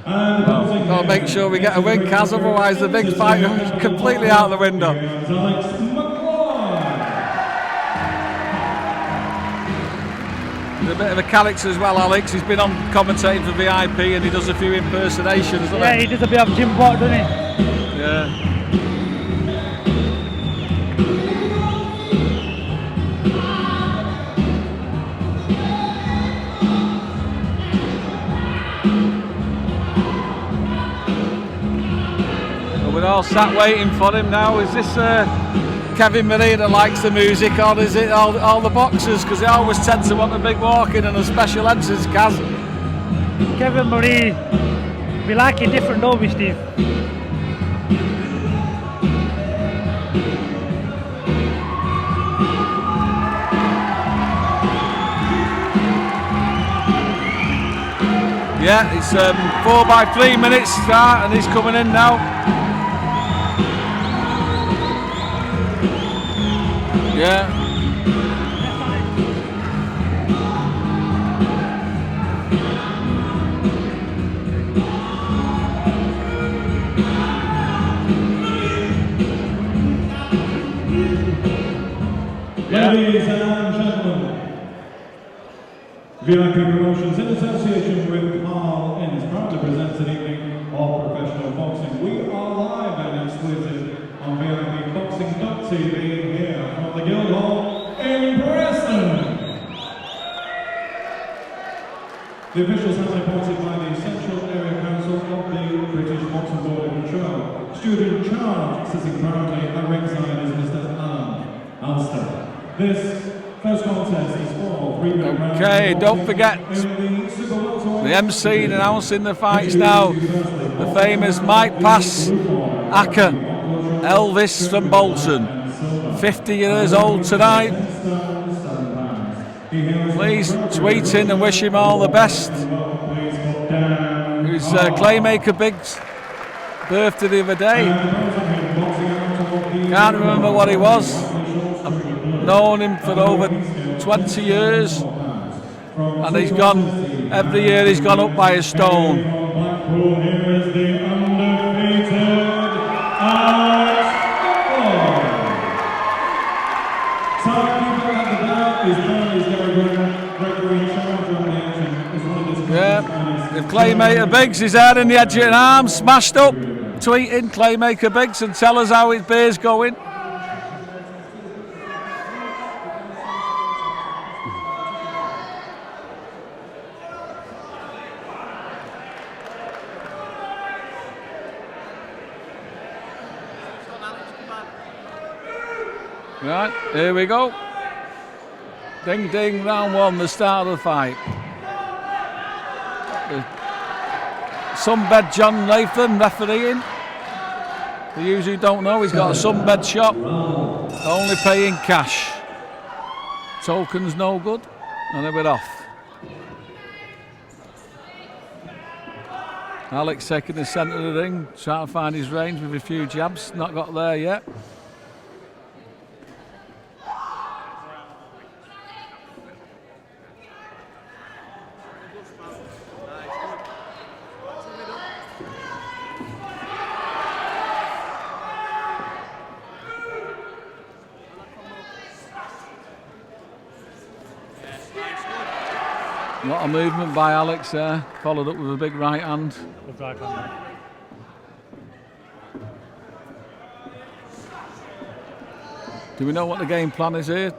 Yeah. Well, got to make sure we get a win, Kaz, otherwise the big fight is completely out the window. He's a bit of a character as well, Alex. He's been on commentating for VIP and he does a few impersonations, doesn't he? He does a bit of Jim Watt, doesn't he? Yeah. We're all sat waiting for him now. Is this Kevin Marie that likes the music, or is it all the boxers? Because they always tend to want a big walk-in and a special entrance, Kaz. Kevin Marie, we like it different, don't we, Steve? Yeah, it's 4 by 3 minutes start, and he's coming in now. Yeah. Ladies and gentlemen, VIP Promotions in association with Carl Inns proudly presents an evening of professional boxing. We are live and exclusive on VIP Boxing.tv here from the Guildhall in Preston. The officials have been appointed by the Central Area Council of the British Boxing Board of Control. Student in charge, sitting proudly at ringside, is Mr. Alan Alster. This first contest is for 3 rounds. Okay, don't forget the MC announcing the fights now. The famous Mike Pass Acker, Elvis from Bolton, 50 years old tonight. Please tweet in and wish him all the best. It was Claymaker Big's birthday the other day. Can't remember what he was. I've known him for over 20 years, and he's gone, every year he's gone up by a stone. Here is the undefeated Alex Yeah, if Claymaker Biggs is there in the edge of an arm, smashed up, tweeting Claymaker Biggs and tell us how his beer's going. Right, here we go. Ding ding, round one, the start of the fight. Sunbed John Latham refereeing. For those who don't know, he's got a sunbed shop, only paying cash. Tokens no good, and then we're off. Alex taking the centre of the ring, trying to find his range with a few jabs, not got there yet. A lot of movement by Alex there, followed up with a big right hand. Good right hand. Do we know what the game plan is here,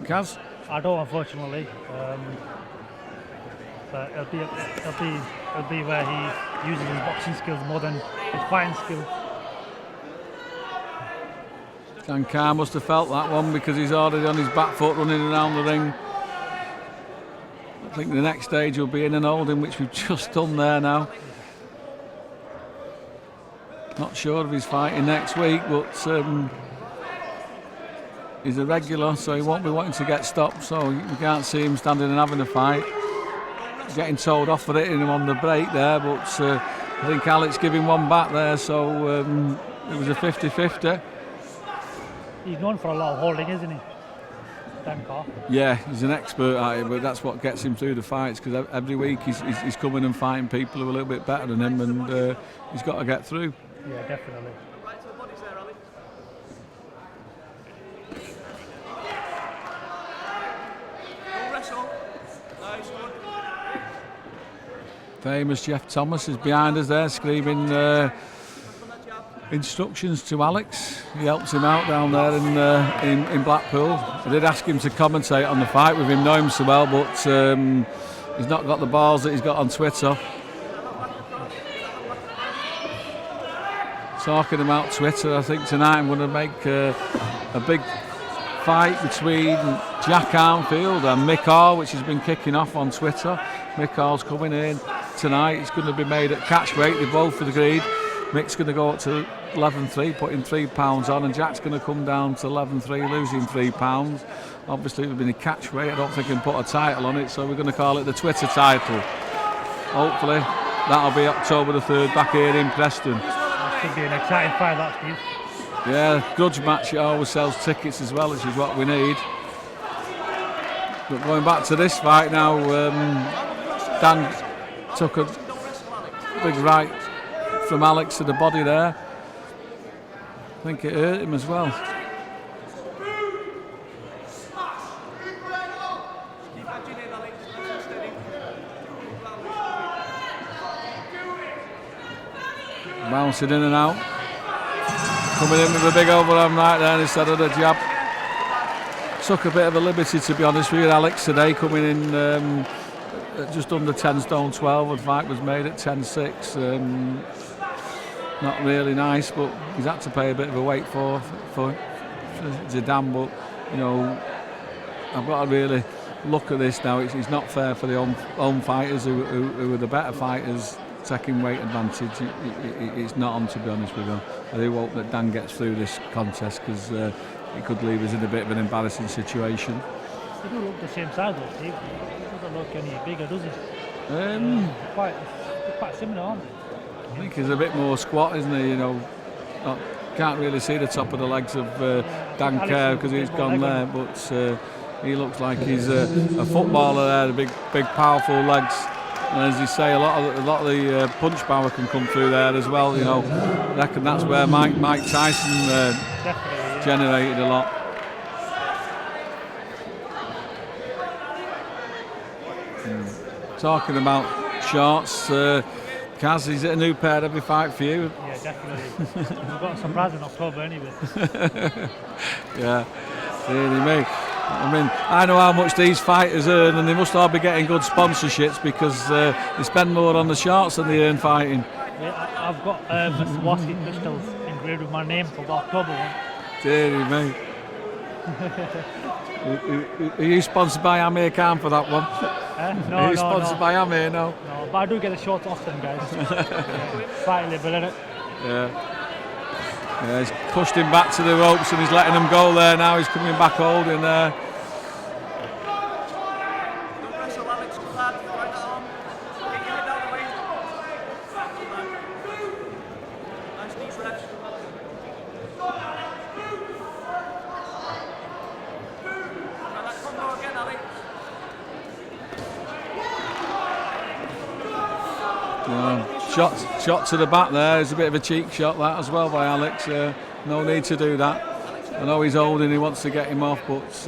Kaz? I don't, unfortunately. But it'll be where he uses his boxing skills more than his fighting skills. Dan Carr must have felt that one because he's already on his back foot running around the ring. I think the next stage will be in and holding, which we've just done there now. Not sure if he's fighting next week, but he's a regular, so he won't be wanting to get stopped, so you can't see him standing and having a fight. Getting told off for hitting him on the break there, but I think Alex giving one back there, so it was a 50-50. He's known for a lot of holding, isn't he? Dan Carr. Yeah, he's an expert at it, but that's what gets him through the fights, because every week he's coming and fighting people who are a little bit better than him, and he's got to get through. Yeah, definitely. Famous Jeff Thomas is behind us there, screaming instructions to Alex. He helps him out down there in Blackpool. I did ask him to commentate on the fight with him knowing him so well, but he's not got the balls that he's got on Twitter. Talking about Twitter, I think tonight I'm going to make a big fight between Jack Armfield and Mick Hall, which has been kicking off on Twitter. Mick Hall's coming in tonight. It's going to be made at catch weight. They both agreed. Mick's going to go up to 11.3, putting £3 on, and Jack's going to come down to 11.3, losing £3. Obviously, it would be a catch weight. I don't think I can put a title on it, so we're going to call it the Twitter title. Hopefully, that'll be October the 3rd back here in Preston. That should be an exciting fight, that, Steve. Yeah, grudge match, it always sells tickets as well, which is what we need. But going back to this fight now, Dan took a big right from Alex to the body there. I think it hurt him as well. Bouncing in and out. Coming in with a big overarm right there instead of the jab. Took a bit of a liberty, to be honest with you, Alex, today, coming in at just under 10 stone 12. The fight was made at 10.6. Not really nice, but he's had to pay a bit of a weight for Zidane. But you know, I've got to really look at this now. It's not fair for the home fighters who are the better fighters taking weight advantage. It's not on, to be honest with you. I do hope that Dan gets through this contest, because it could leave us in a bit of an embarrassing situation. They do look the same size though, Steve. He doesn't look any bigger, does he? Quite similar, aren't they? I think he's a bit more squat, isn't he? You know, can't really see the top of the legs of Dan Kerr because he's gone there, but he looks like he's a footballer there. The big, powerful legs. And as you say, a lot of the punch power can come through there as well. You know, I reckon that's where Mike Tyson generated a lot. Talking about shorts, Kaz, is it a new pair every fight for you? Yeah, definitely. We've got a surprise in October anyway. Yeah, really me. I mean, I know how much these fighters earn, and they must all be getting good sponsorships, because they spend more on the shorts than they earn fighting. Yeah, I've got Swarovski crystals engraved with my name for the October one. Deary me. Are you sponsored by Amir Khan for that one? No, Are you sponsored by Amir? No, but I do get the shorts often, guys. Fight liberal, innit? Yeah, he's pushed him back to the ropes and he's letting him go there now. He's coming back holding there. Shot to the back there. It's a bit of a cheek shot that as well by Alex. No need to do that. I know he's holding, he wants to get him off, but he's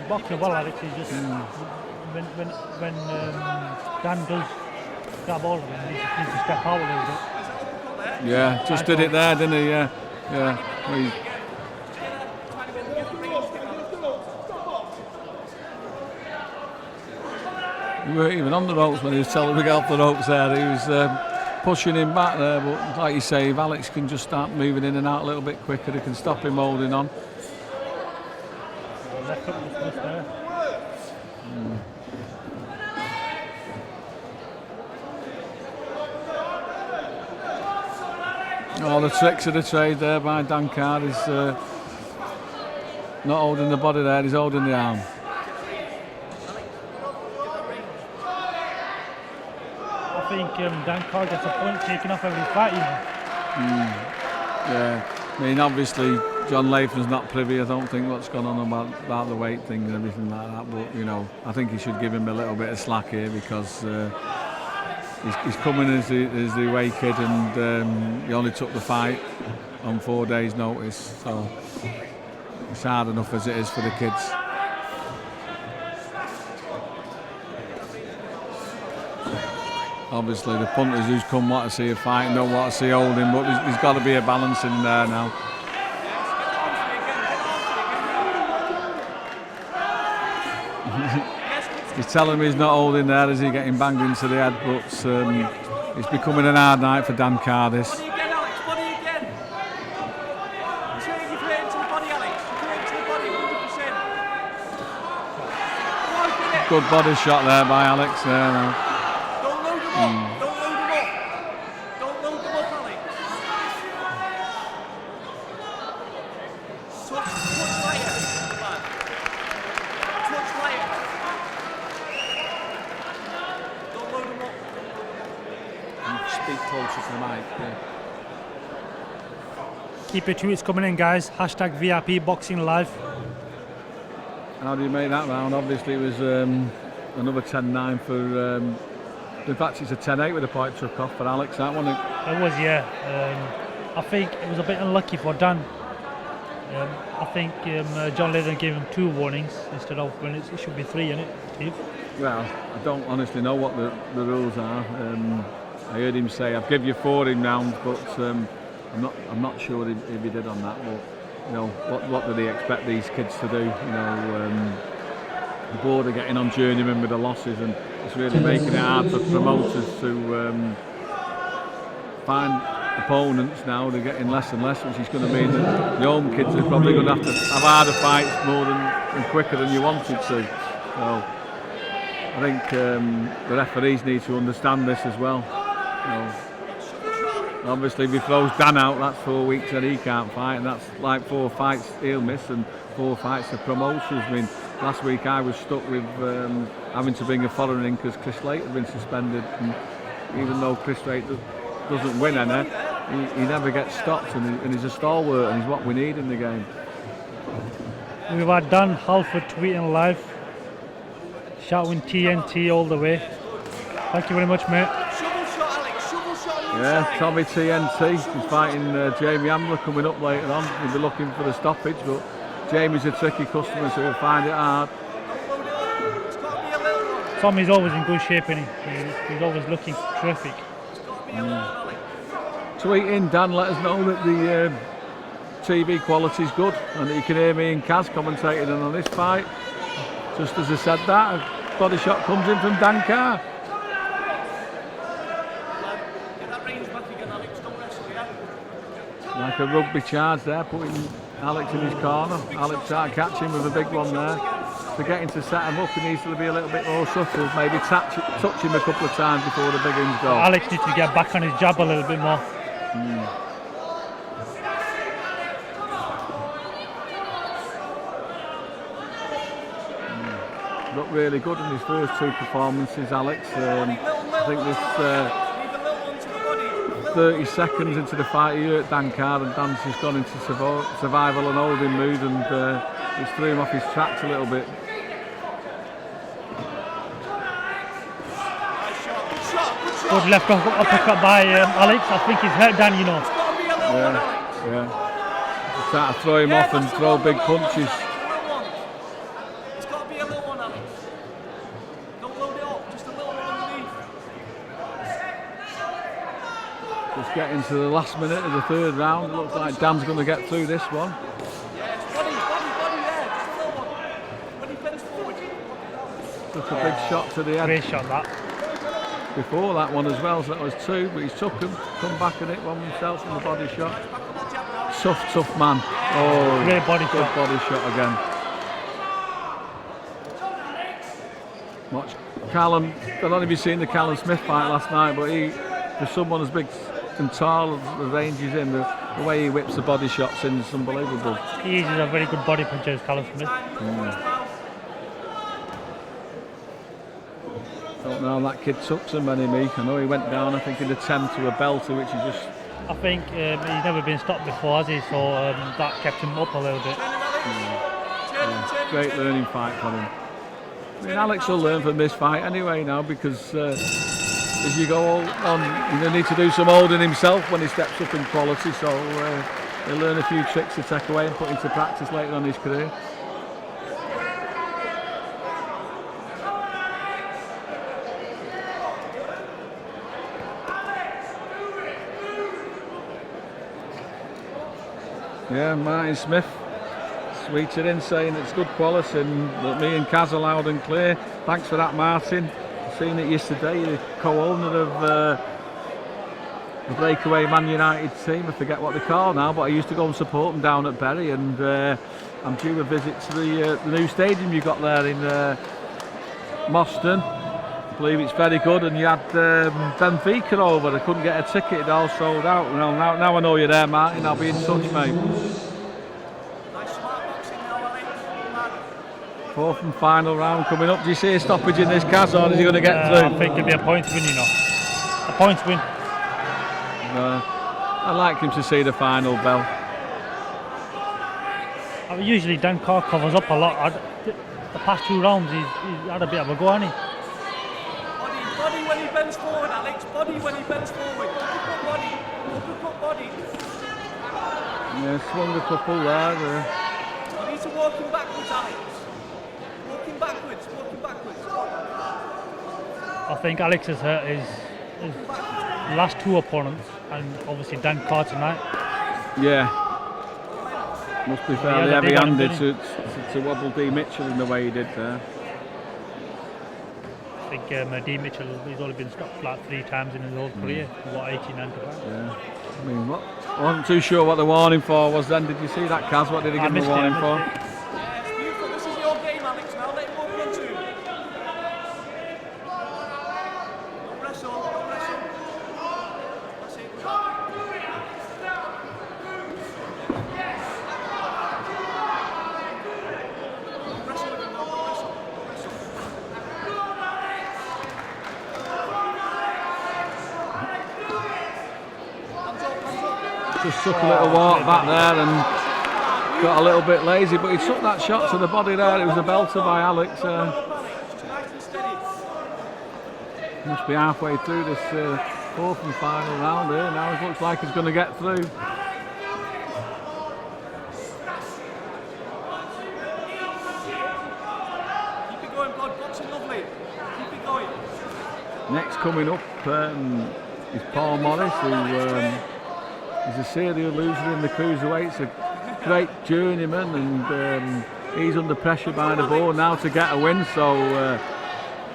boxing well, Alex. He's just when Dan does grab hold of him, he just needs to step out a little bit. Yeah, just did it there, didn't he? Yeah. He weren't even on the ropes when he was telling him to get off the ropes there. He was pushing him back there, but like you say, if Alex can just start moving in and out a little bit quicker, they can stop him holding on. All the tricks of the trade there by Dan Carr. He's not holding the body there, he's holding the arm. I think Dan Carr gets a point taken off every fight. Yeah, I mean, obviously John Latham's not privy, I don't think, what's gone on about the weight thing and everything like that. But you know, I think he should give him a little bit of slack here because he's coming as the away kid, and he only took the fight on 4 days' notice, so it's hard enough as it is for the kids. Obviously, the punters who's come want to see a fight and don't want to see holding, but there's got to be a balance in there now. He's telling me he's not holding there as he's getting banged into the head, but it's becoming an hard night for Dan Carr, this. Body again, Alex, body again. You've hit into the body, Alex. You've hit into the body, 100%. Good body shot there by Alex there now. Don't load them up. Don't load them up. Don't load them up, Alex. Touch lighter. Touch lighter. Don't load them up. Speak closer to the mic. Yeah. Keep your tweets coming in, guys. Hashtag VIP Boxing Live. How do you make that round? Obviously, it was another 10-9 for. In fact, it's a 10-8 with a point took off for Alex. That one. It was, yeah. I think it was a bit unlucky for Dan. I think John Latham gave him 2 warnings instead of when it should be 3, innit, Steve? Well, I don't honestly know what the rules are. I heard him say, "I've give you 14 rounds," but I'm not sure if he did on that. But you know, what do they expect these kids to do? You know, the board are getting on journeyman with the losses, and it's really making it hard for promoters to find opponents now. They're getting less and less, which is going to mean that the home kids are probably going to have harder fights more and quicker than you wanted to. So I think the referees need to understand this as well. You know, obviously, if he throws Dan out, that's 4 weeks that he can't fight, and that's like 4 fights he'll miss and 4 fights for promotions. I mean, last week I was stuck with having to bring a foreigner in because Chris Lake had been suspended, and even though Chris Lake doesn't win any, he never gets stopped, and he's a stalwart, and he's what we need in the game. We've had Dan Halford tweeting live, shouting TNT all the way. Thank you very much, mate. Shovel shot, Alex. Shovel shot on the Yeah, inside. Tommy TNT is fighting Jamie Ambler coming up later on. He'll be looking for the stoppage, but Jamie's a tricky customer, so he'll find it hard. Don't load it up. It's got to be a little one. Tommy's always in good shape, and he's always looking terrific. It's got to be a little one, Alex. Tweet in, Dan, let us know that the TV quality's good and that you can hear me and Kaz commentating on this fight. Just as I said that, a body shot comes in from Dan Carr. Get that range back again, Alex. Don't wrestle, yeah? Like a rugby charge there, putting Alex in his corner. Alex tried to catch him with a big one there. Forgetting to set him up, he needs to be a little bit more subtle. Maybe touch him a couple of times before the big ones go. Alex needs to get back on his jab a little bit more. Looked really good in his first 2 performances, Alex. I think this Leave a little one to the body. 30 seconds into the fight he hurt Dan Carr, and Dan's just gone into survival and holding mood, and it's threw him off his tracks a little bit. Good left uppercut by Alex. I think he's hurt Dan, you know. It's got to be a little one, Alex. Yeah. Just try to throw him off and that's the throw one, big mate. punches. That's the little one. It's got to be a little one, Alex. Don't load it up. Just a little one underneath. Just getting to the last minute of the 3rd round. It looks like Dan's going to get through this one. Yeah, it's body there. Just a little one. When he bends forward. Took a big shot to the head Great shot, that. before that one as well, so that was 2, but he's took him, come back and hit one himself from the body shot. Back on that jab now. Tough man. Oh, Great body good shot. body shot again. Watch Callum. I'd only be seeing the Callum Smith fight last night, but for someone as big and tall as the range he's in, the way he whips the body shots in is unbelievable. He is a very good body puncher, Callum Smith. Don't know how that kid took so many, Meek. I know he went down, I think, in the 10 to a belter, which he just I think he's never been stopped before, has he? So that kept him up a little bit. Great learning fight for him. I mean, Alex will learn from this fight anyway now, because as you go on, he'll need to do some holding himself when he steps up in quality, so he'll learn a few tricks to take away and put into practice later on in his career. Yeah, Martin Smith sweeter in, saying it's good quality and that me and Kaz are loud and clear. Thanks for that, Martin. Seen it yesterday, the co-owner of the breakaway Man United team. I forget what they call now, but I used to go and support them down at Bury, and I'm due a visit to the new stadium you got there in Moston. I believe it's very good, and you had Benfica over. I couldn't get a ticket, it all sold out. Well, now I know you're there, Martin. I'll be in touch, mate. Fourth and final round coming up. Do you see a stoppage in this, Kaz, or is he going to get through? I think it'll be a points win, you know. A points win. I'd like him to see the final bell. Usually Dan Carr covers up a lot. The past 2 rounds he's had a bit of a go, hasn't he? Body when he bends forward, Alex. Body when he bends forward. Uppercut body. Uppercut body. Yeah, swung a couple there. You need to walk him backwards, Alex. Walking backwards. Walking backwards. I think Alex has hurt his last 2 opponents, and obviously Dan Carr tonight. Yeah. Must be fairly heavy-handed to wobble D. Mitchell in the way he did there. I think D. Mitchell, he's only been stopped like 3 times in his whole career. What, 18 and yeah. I mean, I wasn't too sure what the warning for was then. Did you see that, Kaz? What did he give him the warning for? Yeah, it's beautiful. This is your game, Alex. Now let him go front to him. Don't wrestle. Don't wrestle. That's it. Wrestle with him now. Don't wrestle. Just took a little walk back there and got a little bit lazy, but he took that shot to the body there. It was a belter by Alex. Must be halfway through this 4th and final round here. Now it looks like he's going to get through. Keep it going, blood. Boxing lovely. Keep it going. Next coming up is Paul Morris, who is a serial loser in the cruiserweights, a great journeyman, and he's under pressure by the board now to get a win, so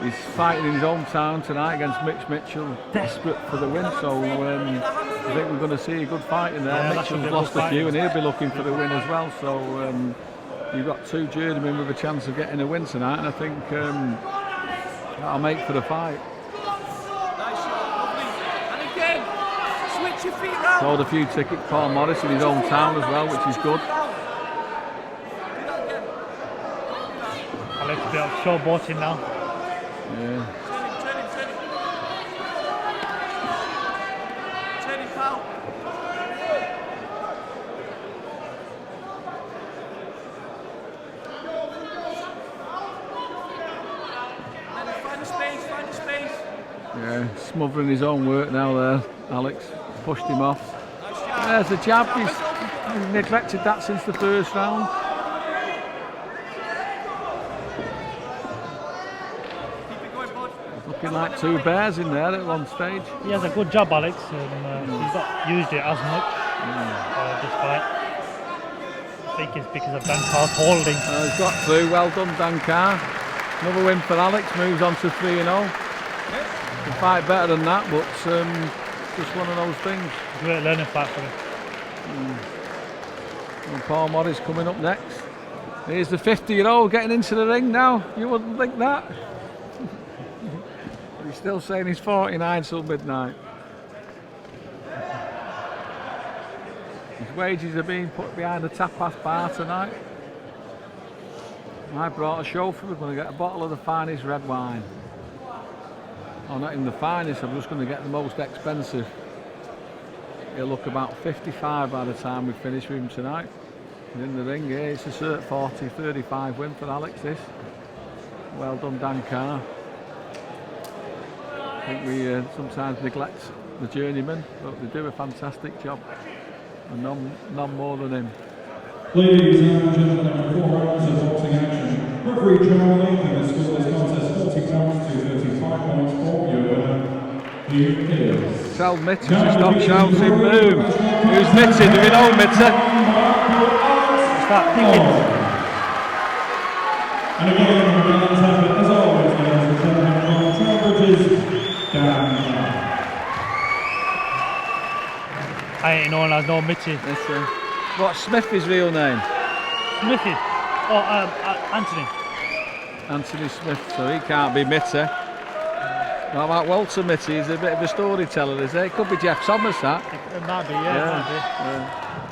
he's fighting in his own town tonight against Mitch Mitchell, desperate for the win, so I think we're going to see a good fight in there. Yeah, Mitchell's lost a few and he'll be looking for the win as well, so you've got 2 journeymen with a chance of getting a win tonight, and I think that'll make for the fight. Sold a few tickets, Paul Morris, in his own town as well, which is good. Alex a bit of showboating now. Yeah. Turn him, pal. Find a space. Yeah, smothering his own work now there, Alex. Pushed him off. There's a jab. He's neglected that since the 1st round. Looking like 2 bears in there at one stage. He has a good job, Alex. He's not used it as much this fight. I think it's because of Dan Carr's holding. He's got through. Well done, Dan Carr. Another win for Alex. Moves on to 3-0. Can fight better than that, but just one of those things. Great learning fight for him. And Paul Morris coming up next. Here's the 50-year-old getting into the ring now. You wouldn't think that. He's still saying he's 49 till midnight. His wages are being put behind the tapas bar tonight. I brought a chauffeur. We're going to get a bottle of the finest red wine. Oh, not even the finest, I'm just going to get the most expensive. he'll look about 55 by the time we finish with him tonight. And in the ring here, it's a cert 40-35 win for Alex this. Well done, Dan Carr. I think we sometimes neglect the journeyman, but they do a fantastic job. And none more than him. Ladies and gentlemen, after 4 rounds of boxing action, referee Charlie Latham has scored this contest 40 points to 35 points for your winner. He is. Tell Mitty to stop shouting boom. Who's Mitty? Do we know Mitty? Start thinking. And again, we're going to have it as always, ladies and gentlemen, from Trowbridge's Dan Carr. I ain't known as no Mitty. What's Smithy's real name? Smithy. Oh, Anthony. Anthony Smith, so he can't be Mitty. What about Walter Mitty? He's a bit of a storyteller, is he? It could be Jeff Thomas, that. It might be, yeah. It might be. Yeah.